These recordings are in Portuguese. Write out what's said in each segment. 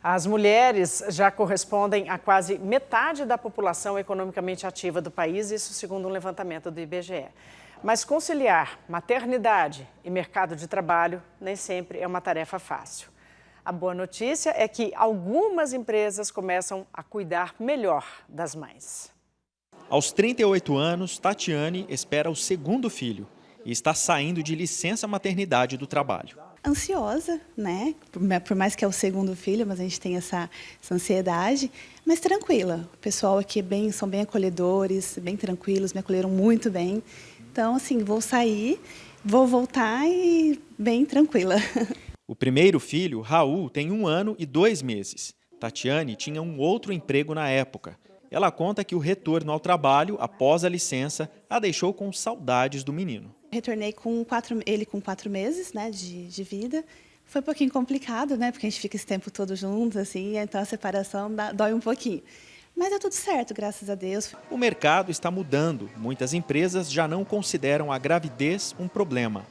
As mulheres já correspondem a quase metade da população economicamente ativa do país, isso segundo um levantamento do IBGE. Mas conciliar maternidade e mercado de trabalho nem sempre é uma tarefa fácil. A boa notícia é que algumas empresas começam a cuidar melhor das mães. Aos 38 anos, Tatiane espera o segundo filho e está saindo de licença maternidade do trabalho. Ansiosa, né? Por mais que é o segundo filho, mas a gente tem essa ansiedade, mas tranquila. O pessoal aqui são bem acolhedores, bem tranquilos, me acolheram muito bem. Então, assim, vou sair, vou voltar e bem tranquila. O primeiro filho, Raul, tem 1 ano e 2 meses. Tatiane tinha um outro emprego na época. Ela conta que o retorno ao trabalho, após a licença, a deixou com saudades do menino. Retornei com ele com 4 meses, né, de vida. Foi um pouquinho complicado, né, porque a gente fica esse tempo todo juntos, assim, então a separação dói um pouquinho. Mas deu tudo certo, graças a Deus. O mercado está mudando. Muitas empresas já não consideram a gravidez um problema.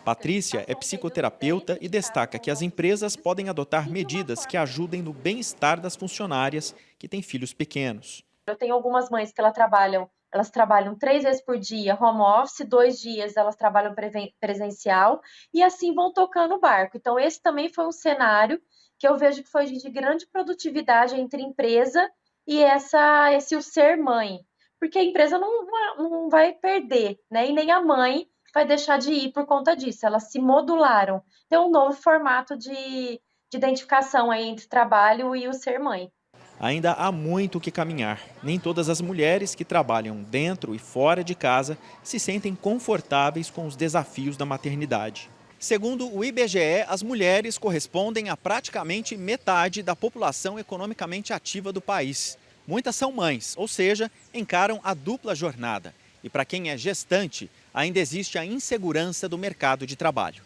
Patrícia é psicoterapeuta e destaca que as empresas podem adotar medidas que ajudem no bem-estar das funcionárias que têm filhos pequenos. Eu tenho algumas mães que elas trabalham 3 vezes por dia home office, 2 dias elas trabalham presencial e assim vão tocando o barco. Então esse também foi um cenário que eu vejo que foi de grande produtividade entre empresa e esse o ser mãe. Porque a empresa não vai perder, né? E nem a mãe vai deixar de ir por conta disso. Elas se modularam. Tem um novo formato de identificação aí entre trabalho e o ser mãe. Ainda há muito o que caminhar. Nem todas as mulheres que trabalham dentro e fora de casa se sentem confortáveis com os desafios da maternidade. Segundo o IBGE, as mulheres correspondem a praticamente metade da população economicamente ativa do país. Muitas são mães, ou seja, encaram a dupla jornada. E para quem é gestante, ainda existe a insegurança do mercado de trabalho.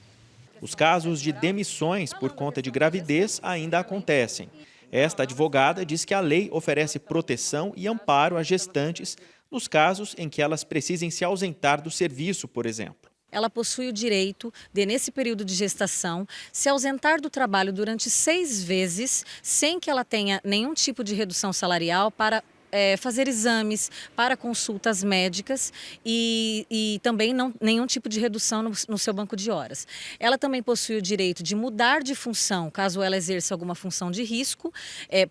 Os casos de demissões por conta de gravidez ainda acontecem. Esta advogada diz que a lei oferece proteção e amparo a gestantes nos casos em que elas precisem se ausentar do serviço, por exemplo. Ela possui o direito de, nesse período de gestação, se ausentar do trabalho durante 6 vezes, sem que ela tenha nenhum tipo de redução salarial para fazer exames, para consultas médicas e também nenhum tipo de redução no seu banco de horas. Ela também possui o direito de mudar de função, caso ela exerça alguma função de risco,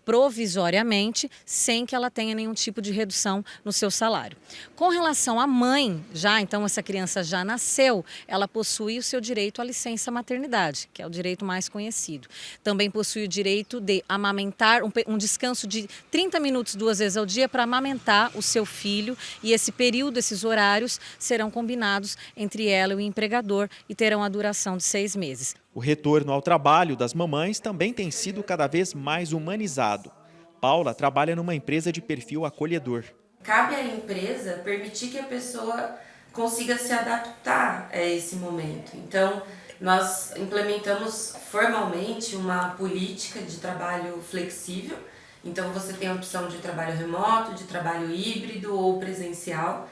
provisoriamente, sem que ela tenha nenhum tipo de redução no seu salário. Com relação à mãe, então essa criança já nasceu, ela possui o seu direito à licença maternidade, que é o direito mais conhecido. Também possui o direito de amamentar, um descanso de 30 minutos 2 vezes ao dia para amamentar o seu filho, e esse período, esses horários serão combinados entre ela e o empregador e terão a duração de 6 meses. O retorno ao trabalho das mamães também tem sido cada vez mais humanizado. Paula trabalha numa empresa de perfil acolhedor. Cabe à empresa permitir que a pessoa consiga se adaptar a esse momento. Então, nós implementamos formalmente uma política de trabalho flexível. Então você tem a opção de trabalho remoto, de trabalho híbrido ou presencial.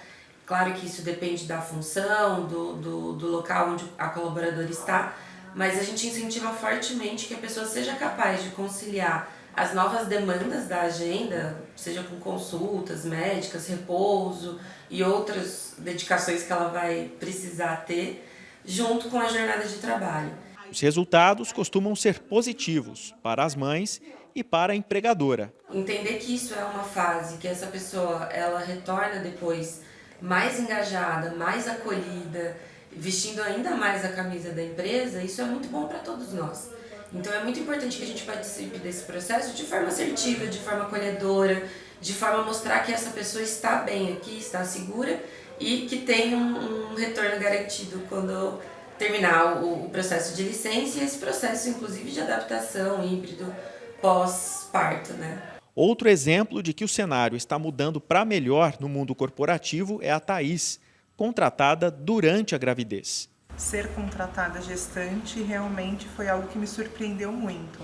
Claro que isso depende da função, do local onde a colaboradora está, mas a gente incentiva fortemente que a pessoa seja capaz de conciliar as novas demandas da agenda, seja com consultas médicas, repouso e outras dedicações que ela vai precisar ter, junto com a jornada de trabalho. Os resultados costumam ser positivos para as mães e para a empregadora. Entender que isso é uma fase, que essa pessoa ela retorna depois mais engajada, mais acolhida, vestindo ainda mais a camisa da empresa, isso é muito bom para todos nós. Então é muito importante que a gente participe desse processo de forma assertiva, de forma acolhedora, de forma a mostrar que essa pessoa está bem aqui, está segura e que tem um retorno garantido quando terminar o processo de licença e esse processo, inclusive, de adaptação híbrido pós-parto, né? Outro exemplo de que o cenário está mudando para melhor no mundo corporativo é a Thaís, contratada durante a gravidez. Ser contratada gestante realmente foi algo que me surpreendeu muito.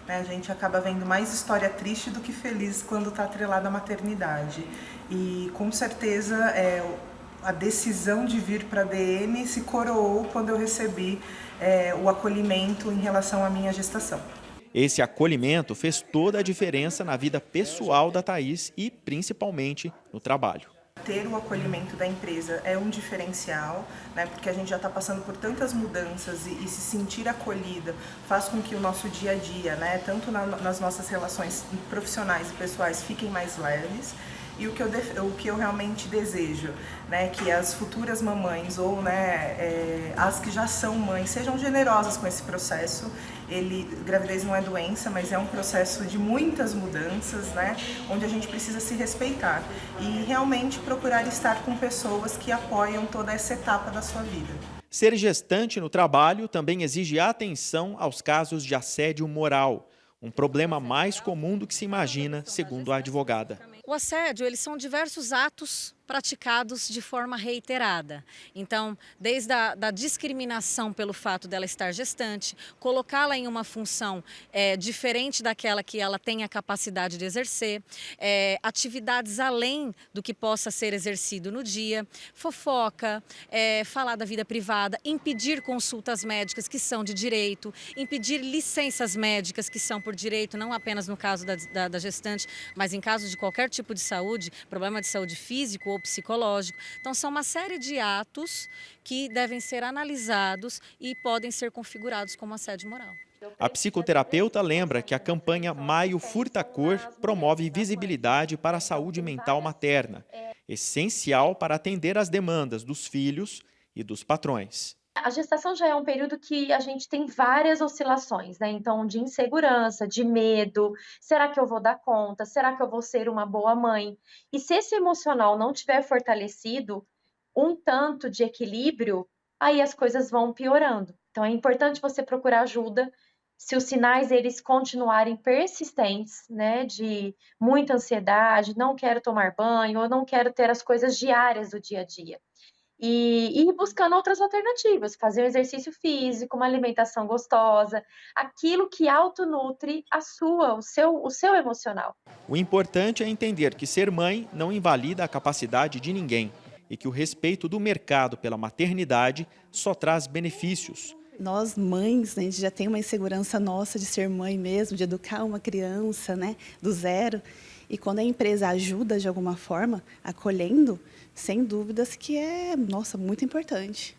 A gente acaba vendo mais história triste do que feliz quando está atrelada à maternidade. E com certeza a decisão de vir para a DM se coroou quando eu recebi o acolhimento em relação à minha gestação. Esse acolhimento fez toda a diferença na vida pessoal da Thaís e, principalmente, no trabalho. Ter o acolhimento da empresa é um diferencial, né, porque a gente já está passando por tantas mudanças e se sentir acolhida faz com que o nosso dia a dia, né, tanto nas nossas relações profissionais e pessoais, fiquem mais leves. E o que eu realmente desejo, né, que as futuras mamães ou, né, as que já são mães sejam generosas com esse processo. Gravidez não é doença, mas é um processo de muitas mudanças, né, onde a gente precisa se respeitar e realmente procurar estar com pessoas que apoiam toda essa etapa da sua vida. Ser gestante no trabalho também exige atenção aos casos de assédio moral, um problema mais comum do que se imagina, segundo a advogada. O assédio, eles são diversos atos praticados de forma reiterada. Então, desde a discriminação pelo fato dela estar gestante, colocá-la em uma função diferente daquela que ela tem a capacidade de exercer, atividades além do que possa ser exercido no dia, fofoca, falar da vida privada, impedir consultas médicas que são de direito, impedir licenças médicas que são por direito, não apenas no caso da gestante, mas em caso de qualquer tipo de saúde, problema de saúde físico ou psicológico. Então, são uma série de atos que devem ser analisados e podem ser configurados como assédio moral. A psicoterapeuta lembra que a campanha Maio Furta Cor promove visibilidade para a saúde mental materna, essencial para atender às demandas dos filhos e dos patrões. A gestação já é um período que a gente tem várias oscilações, né? Então, de insegurança, de medo, será que eu vou dar conta? Será que eu vou ser uma boa mãe? E se esse emocional não tiver fortalecido, um tanto de equilíbrio, aí as coisas vão piorando. Então, é importante você procurar ajuda se os sinais eles continuarem persistentes, né? De muita ansiedade, não quero tomar banho, ou não quero ter as coisas diárias do dia a dia. E ir buscando outras alternativas, fazer um exercício físico, uma alimentação gostosa, aquilo que autonutre o seu emocional. O importante é entender que ser mãe não invalida a capacidade de ninguém e que o respeito do mercado pela maternidade só traz benefícios. Nós, mães, né, a gente já tem uma insegurança nossa de ser mãe mesmo, de educar uma criança, né, do zero. E quando a empresa ajuda de alguma forma, acolhendo, sem dúvidas que é, nossa, muito importante.